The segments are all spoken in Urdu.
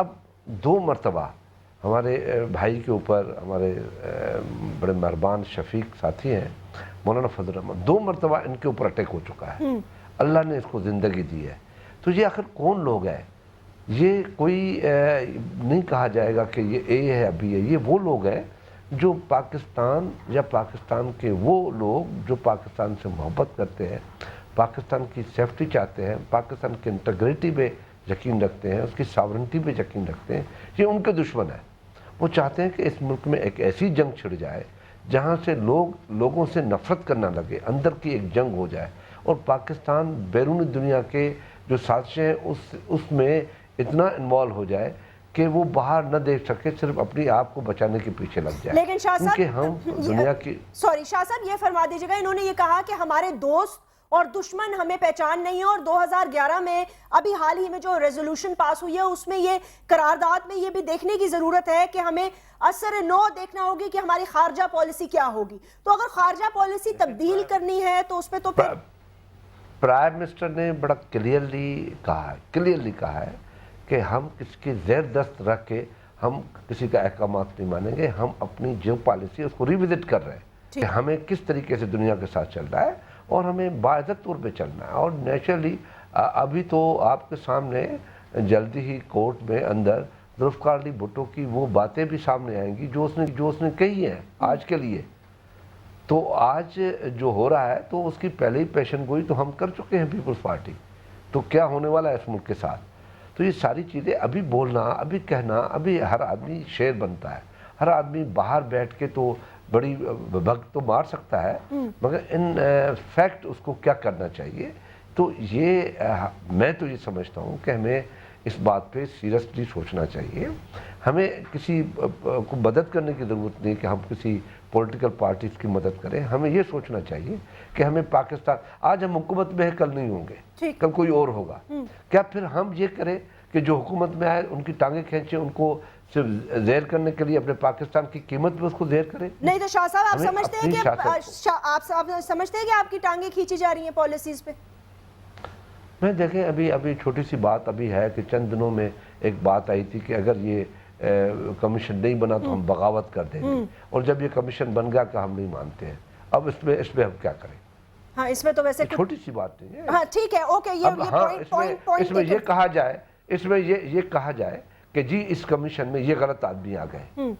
اب 2 مرتبہ ہمارے بھائی کے اوپر ہمارے بڑے مہربان شفیق ساتھی ہیں مولانا فضل الرحمان، 2 مرتبہ ان کے اوپر اٹیک ہو چکا ہے، اللہ نے اس کو زندگی دی ہے. تو یہ آخر کون لوگ ہیں؟ یہ کوئی نہیں کہا جائے گا کہ یہ اے ہے ابھی ہے، یہ وہ لوگ ہیں جو پاکستان یا پاکستان کے وہ لوگ جو پاکستان سے محبت کرتے ہیں، پاکستان کی سیفٹی چاہتے ہیں، پاکستان کی انٹیگریٹی پہ یقین رکھتے ہیں، اس کی ساورنٹی پہ یقین رکھتے ہیں. یہ ان کے دشمن ہیں. وہ چاہتے ہیں کہ اس ملک میں ایک ایسی جنگ چھڑ جائے جہاں سے لوگوں سے نفرت کرنا لگے، اندر کی ایک جنگ ہو جائے، اور پاکستان بیرونی دنیا کے جو سازشیں ہیں اس میں اتنا انوالو ہو جائے کہ وہ باہر نہ دیکھ سکے، صرف اپنی آپ کو بچانے کے پیچھے لگ جائے. لیکن شاہ صاحب، کیونکہ ہم دنیا کی شاہ صاحب یہ فرما دیجیے گا، انہوں نے یہ کہا کہ ہمارے دوست اور دشمن ہمیں پہچان نہیں ہے، اور 2011 میں ابھی حال ہی میں جو ریزولوشن پاس ہوئی ہے اس میں یہ قرارداد میں یہ بھی دیکھنے کی ضرورت ہے کہ ہمیں اثر نو دیکھنا ہوگی کہ ہماری خارجہ پالیسی کیا ہوگی. تو اگر خارجہ پالیسی تبدیل کرنی ہے تو اس پہ تو پھر پرائم منسٹر نے بڑا کلیئرلی کہا ہے کہ ہم کسی کی زیر دست رکھ کے ہم کسی کا احکامات نہیں مانیں گے. ہم اپنی جو پالیسی اس کو ریوزٹ کر رہے ہیں کہ ہمیں کس طریقے سے دنیا کے ساتھ چل رہا ہے، اور ہمیں باعزت طور پہ چلنا ہے. اور نیچرلی ابھی تو آپ کے سامنے جلدی ہی کورٹ میں اندر ذوالفقار علی بھٹو کی وہ باتیں بھی سامنے آئیں گی جو اس نے کہی ہیں آج کے لیے. تو آج جو ہو رہا ہے تو اس کی پہلے ہی پیشن گوئی تو ہم کر چکے ہیں پیپلز پارٹی. تو کیا ہونے والا ہے اس ملک کے ساتھ؟ تو یہ ساری چیزیں ابھی بولنا، ابھی کہنا، ابھی ہر آدمی شیر بنتا ہے. ہر آدمی باہر بیٹھ کے تو بڑی بھگ تو مار سکتا ہے، مگر ان فیکٹ اس کو کیا کرنا چاہیے. تو یہ میں تو یہ سمجھتا ہوں کہ ہمیں اس بات پہ سیریسلی سوچنا چاہیے. ہمیں کسی کو مدد کرنے کی ضرورت نہیں کہ ہم کسی پولیٹیکل پارٹیز کی مدد کریں. ہمیں یہ سوچنا چاہیے کہ ہمیں پاکستان، آج ہم حکومت میں ہیں کل نہیں ہوں گے، کل کوئی اور ہوگا. کیا پھر ہم یہ کریں کہ جو حکومت میں آئے ان کی ٹانگیں کھینچیں، ان کو صرف زیر کرنے کے لیے اپنے پاکستان کی قیمت پہ اس کو زیر کریں؟ نہیں تو شاہ صاحب آپ سمجھتے ہیں کہ آپ کی ٹانگیں کھینچی جا رہی ہیں پالیسیز پہ؟ میں دیکھیں ابھی چھوٹی سی بات ابھی ہے کہ چند دنوں میں ایک بات آئی تھی کہ اگر یہ کمیشن نہیں بنا تو ہم بغاوت کر دیں گے، اور جب یہ کمیشن بن گیا کہ ہم نہیں مانتے ہیں. اب اس میں ہم کیا کریں؟ ہاں اس میں تو ویسے چھوٹی سی بات نہیں ہے. ہاں ٹھیک ہے، اوکے، اس میں یہ کہا جائے، اس میں یہ کہا جائے کہ جی اس کمیشن میں یہ غلط آدمی آ گئے،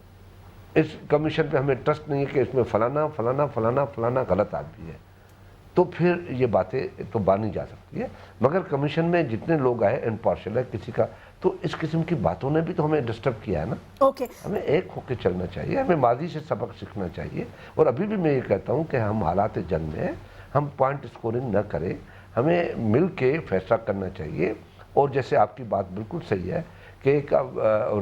اس کمیشن پہ ہمیں ٹرسٹ نہیں ہے کہ اس میں فلانا فلانا فلانا فلانا غلط آدمی ہے، تو پھر یہ باتیں تو مانی جا سکتی ہے. مگر کمیشن میں جتنے لوگ آئے امپارشل ہے کسی کا، تو اس قسم کی باتوں نے بھی تو ہمیں ڈسٹرب کیا ہے نا. ہمیں ایک ہو کے چلنا چاہیے، ہمیں ماضی سے سبق سیکھنا چاہیے. اور ابھی بھی میں یہ کہتا ہوں کہ ہم حالات جنگ میں ہم پوائنٹ اسکورنگ نہ کریں، ہمیں مل کے فیصلہ کرنا چاہیے. اور جیسے آپ کی بات بالکل صحیح ہے کہ ایک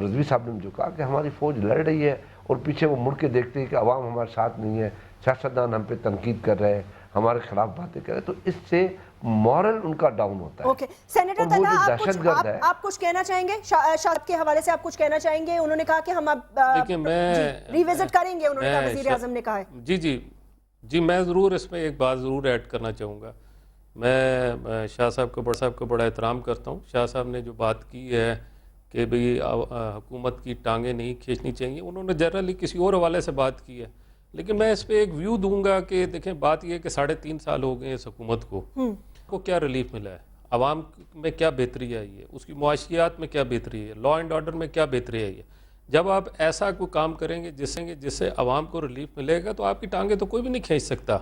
رضوی صاحب نے جو کہا کہ ہماری فوج لڑ رہی ہے اور پیچھے وہ مڑ کے دیکھتے ہیں کہ عوام ہمارے ساتھ نہیں ہے، سیاستدان ہم پہ تنقید کر رہے ہیں، ہمارے خلاف باتیں کریں، تو اس سے مورل ان کا ڈاؤن ہوتا ہے. اوکے سینیٹر طلحہ، آپ کچھ کہنا چاہیں گے شاہد کے حوالے سے؟ آپ کچھ کہنا چاہیں گے؟ انہوں نے کہا کہ ہم اب ریوزٹ کریں گے، انہوں نے کہا، وزیر اعظم نے کہا ہے. جی میں ضرور اس میں ایک بات ضرور ایڈ کرنا چاہوں گا. میں شاہ صاحب کو بڑا احترام کرتا ہوں. شاہ صاحب نے جو بات کی ہے کہ بھئی حکومت کی ٹانگیں نہیں کھینچنی چاہیے، انہوں نے جنرلی کسی اور حوالے سے بات کی ہے. لیکن میں اس پہ ایک ویو دوں گا کہ دیکھیں بات یہ ہے کہ 3.5 سال ہو گئے اس حکومت کو کیا ریلیف ملا ہے، عوام میں کیا بہتری آئی ہے، اس کی معاشیات میں کیا بہتری ہے، لا اینڈ آرڈر میں کیا بہتری آئی ہے. جب آپ ایسا کوئی کام کریں گے جس سے عوام کو ریلیف ملے گا تو آپ کی ٹانگیں تو کوئی بھی نہیں کھینچ سکتا.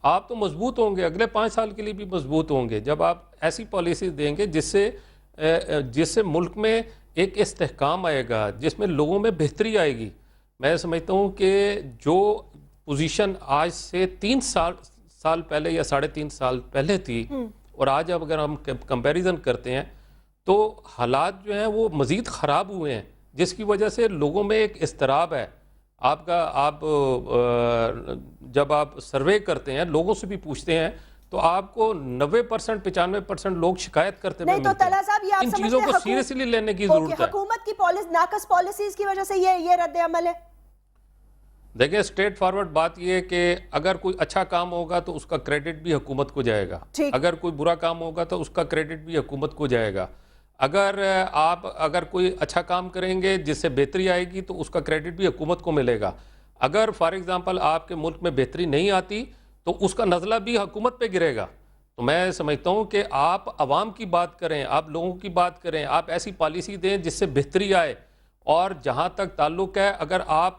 آپ تو مضبوط ہوں گے، اگلے 5 سال کے لیے بھی مضبوط ہوں گے جب آپ ایسی پالیسیز دیں گے جس سے ملک میں ایک استحکام آئے گا، جس میں لوگوں میں بہتری آئے گی. میں سمجھتا ہوں کہ جو پوزیشن آج سے 3 سال پہلے یا 3.5 سال پہلے تھی اور آج اب اگر ہم کمپیریزن کرتے ہیں تو حالات جو ہیں وہ مزید خراب ہوئے ہیں، جس کی وجہ سے لوگوں میں ایک اضطراب ہے. آپ جب آپ سروے کرتے ہیں، لوگوں سے بھی پوچھتے ہیں، تو آپ کو 90% 95% لوگ شکایت کرتے ہیں. نہیں تو طلحہ صاحب یہ آپ ان سمجھتے چیزوں کو ہیں سیریسلی لینے کی ضرورت ہے. حکومت کی ناقص پالیسیز کی وجہ سے یہ رد عمل ہے؟ دیکھیں اسٹریٹ فارورڈ بات یہ ہے کہ اگر کوئی اچھا کام ہوگا تو اس کا کریڈٹ بھی حکومت کو جائے گا، اگر کوئی برا کام ہوگا تو اس کا کریڈٹ بھی حکومت کو جائے گا. اگر کوئی اچھا کام کریں گے جس سے بہتری آئے گی تو اس کا کریڈٹ بھی حکومت کو ملے گا. اگر فار ایگزامپل آپ کے ملک میں بہتری نہیں آتی تو اس کا نزلہ بھی حکومت پہ گرے گا. تو میں سمجھتا ہوں کہ آپ عوام کی بات کریں, آپ لوگوں کی بات کریں, آپ ایسی پالیسی دیں جس سے بہتری آئے. اور جہاں تک تعلق ہے, اگر آپ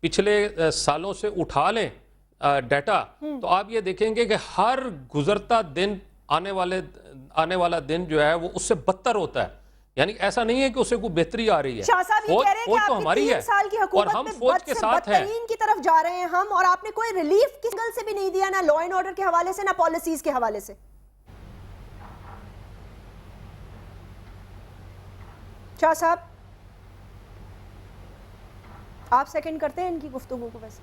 پچھلے سالوں سے اٹھا لیں ڈیٹا تو آپ یہ دیکھیں گے کہ ہر گزرتا دن آنے والا دن جو ہے وہ اس سے بدتر ہوتا ہے. یعنی ایسا نہیں ہے کہ اسے کوئی بہتری آ رہی ہے. شاہ صاحب یہ کہہ رہے ہیں کہ آپ کی 3 سال کی اور حکومت ہم میں فوج بد کے سے ساتھ ہیں. بدترین کی طرف جا رہے ہیں ہم, اور آپ نے کوئی ریلیف کس گل سے بھی نہیں دیا, نہ لا اینڈ آرڈر کے حوالے سے, نہ پالیسیز کے حوالے سے. شاہ صاحب آپ سیکنڈ کرتے ہیں ان کی گفتگو کو؟ ویسے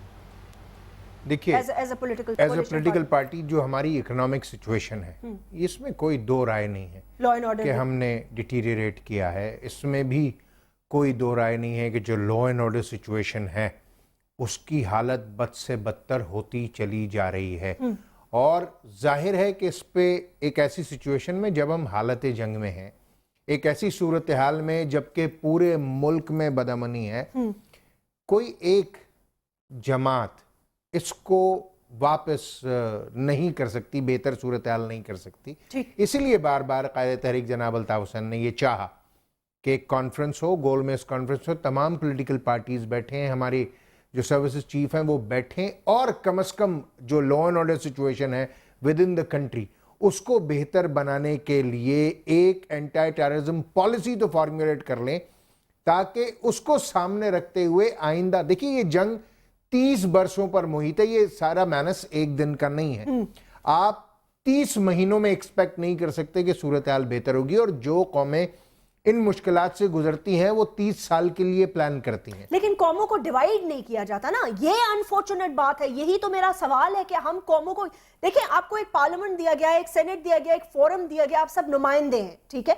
دیکھیے ایز اے پولیٹیکل پارٹی جو ہماری اکنامک سچویشن ہے اس میں کوئی دو رائے نہیں ہے لا اینڈ آرڈر کہ ہم نے ڈیٹیریریٹ کیا ہے. اس میں بھی کوئی دو رائے نہیں ہے کہ جو لا اینڈ آرڈر سچویشن ہے اس کی حالت بد سے بدتر ہوتی چلی جا رہی ہے. اور ظاہر ہے کہ اس پہ ایک ایسی سچویشن میں جب ہم حالت جنگ میں ہیں, ایک ایسی صورتحال میں جبکہ پورے ملک میں بدامنی ہے, کوئی ایک جماعت اس کو واپس نہیں کر سکتی, بہتر صورتحال نہیں کر سکتی. اسی لیے بار بار قائد تحریک جناب الطاف حسین نے یہ چاہا کہ ایک کانفرنس ہو, گول میز کانفرنس ہو, تمام پولیٹیکل پارٹیز بیٹھیں, ہماری جو سروسز چیف ہیں وہ بیٹھیں, اور کم از کم جو لا اینڈ آرڈر سچویشن ہے ود ان دا کنٹری اس کو بہتر بنانے کے لیے ایک اینٹی ٹیررزم پالیسی تو فارمولیٹ کر لیں, تاکہ اس کو سامنے رکھتے ہوئے آئندہ, دیکھیے یہ جنگ 30 برسوں پر محیط ہے, یہ سارا مینس ایک دن کا نہیں ہے. آپ 30 مہینوں میں ایکسپیکٹ نہیں کر سکتے کہ صورتحال بہتر ہوگی, اور جو قومیں ان مشکلات سے گزرتی ہیں وہ 30 سال کے لیے پلان کرتی ہیں. لیکن قوموں کو ڈیوائیڈ نہیں کیا جاتا نا, یہ انفارچونیٹ بات ہے. یہی تو میرا سوال ہے کہ ہم قوموں کو, دیکھیں آپ کو ایک پارلیمنٹ دیا گیا ہے, ایک سینٹ دیا گیا, ایک فورم دیا گیا, آپ سب نمائندے ہیں, ٹھیک ہے,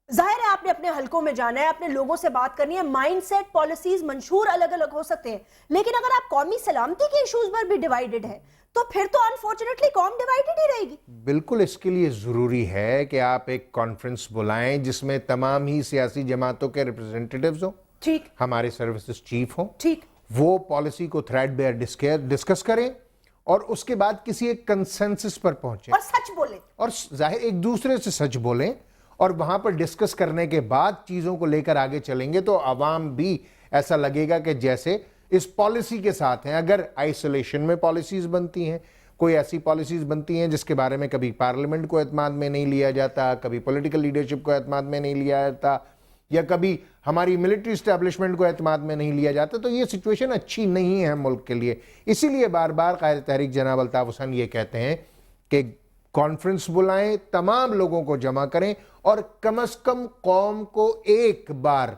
ظاہر ہے آپ نے اپنے حلقوں میں جانا ہے, اپنے لوگوں سے بات کرنی ہے, مائنڈ سیٹ, پالیسیز, منشور الگ الگ ہو سکتے ہیں, لیکن اگر آپ قومی سلامتی کے ایشوز پر بھی ڈیوائیڈڈ ہے تو پھر تو انفارچونیٹلی قوم ڈیوائیڈڈ ہی رہے گی. بالکل, اس کے لیے ضروری ہے کہ آپ ایک کانفرنس بلائیں جس میں تمام ہی سیاسی جماعتوں کے ریپرزینٹیٹیوز ہوں, ٹھیک, ہمارے سروسز چیف ہوں, ٹھیک, وہ پالیسی کو تھریڈ بیئر ڈسکس کریں, اور اس کے بعد کسی ایک کنسنسس پر پہنچیں, اور سچ بولیں, اور ظاہر ایک دوسرے سے سچ بولیں, اور وہاں پر ڈسکس کرنے کے بعد چیزوں کو لے کر آگے چلیں گے تو عوام بھی ایسا لگے گا کہ جیسے اس پالیسی کے ساتھ ہیں. اگر آئسولیشن میں پالیسیز بنتی ہیں, کوئی ایسی پالیسیز بنتی ہیں جس کے بارے میں کبھی پارلیمنٹ کو اعتماد میں نہیں لیا جاتا, کبھی پولیٹیکل لیڈرشپ کو اعتماد میں نہیں لیا جاتا, یا کبھی ہماری ملٹری اسٹیبلشمنٹ کو اعتماد میں نہیں لیا جاتا, تو یہ سچویشن اچھی نہیں ہے ملک کے لیے. اسی لیے بار بار قائد تحریک جناب الطاف حسین یہ کہتے ہیں کہ کانفرنس بلائیں, تمام لوگوں کو جمع کریں, اور کم از کم قوم کو ایک بار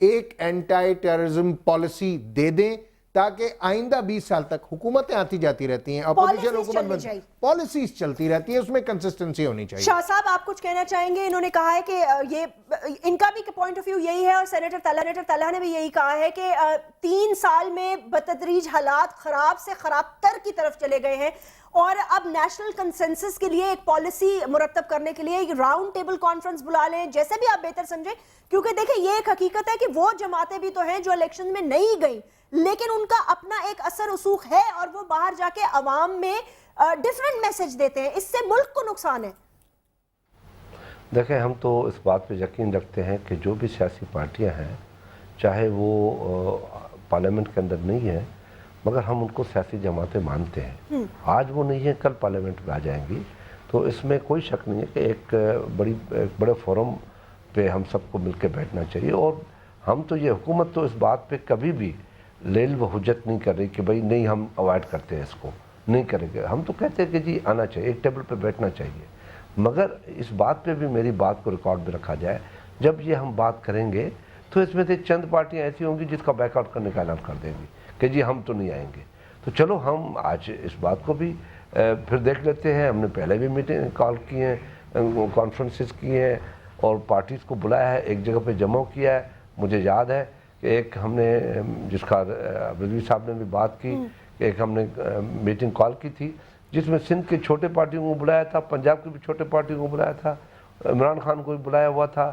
ایک اینٹی ٹیررزم پالیسی دے دیں, تاکہ آئندہ 20 سال تک حکومتیں آتی جاتی رہتی ہیں, اپوزیشن حکومت, پالیسیز چلتی رہتی ہیں, اس میں کنسسٹنسی ہونی چاہیے. شاہ صاحب آپ کچھ کہنا چاہیں گے؟ انہوں نے کہا ہے کہ یہ ان کا بھی پوائنٹ آف ویو یہی ہے, اور سینیٹر طلحہ نے بھی یہی کہا ہے کہ 3 سال میں بتدریج حالات خراب سے خراب تر کی طرف چلے گئے ہیں, اور اب نیشنل کنسنسس کے لیے ایک پالیسی مرتب کرنے کے لیے ایک راؤنڈ ٹیبل کانفرنس بلا لیں, جیسے بھی آپ بہتر سمجھیں, کیونکہ دیکھیں یہ ایک حقیقت ہے کہ وہ جماعتیں بھی تو ہیں جو الیکشن میں نہیں گئیں, لیکن ان کا اپنا ایک اثر رسوخ ہے, اور وہ باہر جا کے عوام میں ڈیفرنٹ میسج دیتے ہیں, اس سے ملک کو نقصان ہے. دیکھیں ہم تو اس بات پہ یقین رکھتے ہیں کہ جو بھی سیاسی پارٹیاں ہیں, چاہے وہ پارلیمنٹ کے اندر نہیں ہیں, مگر ہم ان کو سیاسی جماعتیں مانتے ہیں. آج وہ نہیں ہیں, کل پارلیمنٹ میں آ جائیں گی, تو اس میں کوئی شک نہیں ہے کہ ایک بڑے فورم پہ ہم سب کو مل کے بیٹھنا چاہیے. اور ہم تو یہ حکومت تو اس بات پہ کبھی بھی لیل و حجت نہیں کر رہی کہ بھئی نہیں ہم اوائڈ کرتے ہیں, اس کو نہیں کریں گے. ہم تو کہتے ہیں کہ جی آنا چاہیے, ایک ٹیبل پہ بیٹھنا چاہیے, مگر اس بات پہ بھی میری بات کو ریکارڈ میں رکھا جائے, جب یہ ہم بات کریں گے تو اس میں سے چند پارٹیاں ایسی ہوں گی جس کا بیک آؤٹ کرنے کا اعلان کر دیں گی کہ جی ہم تو نہیں آئیں گے. تو چلو ہم آج اس بات کو بھی پھر دیکھ لیتے ہیں. ہم نے پہلے بھی میٹنگ کال کی ہیں, کانفرنسز کی ہیں, اور پارٹیز کو بلایا ہے, ایک جگہ پہ جمع کیا ہے. مجھے یاد ہے کہ ایک ہم نے, جس کا رضوی صاحب نے بھی بات کی, کہ ایک ہم نے میٹنگ کال کی تھی جس میں سندھ کے چھوٹے پارٹیوں کو بلایا تھا, پنجاب کی بھی چھوٹے پارٹیوں کو بلایا تھا, عمران خان کو بھی بلایا ہوا تھا.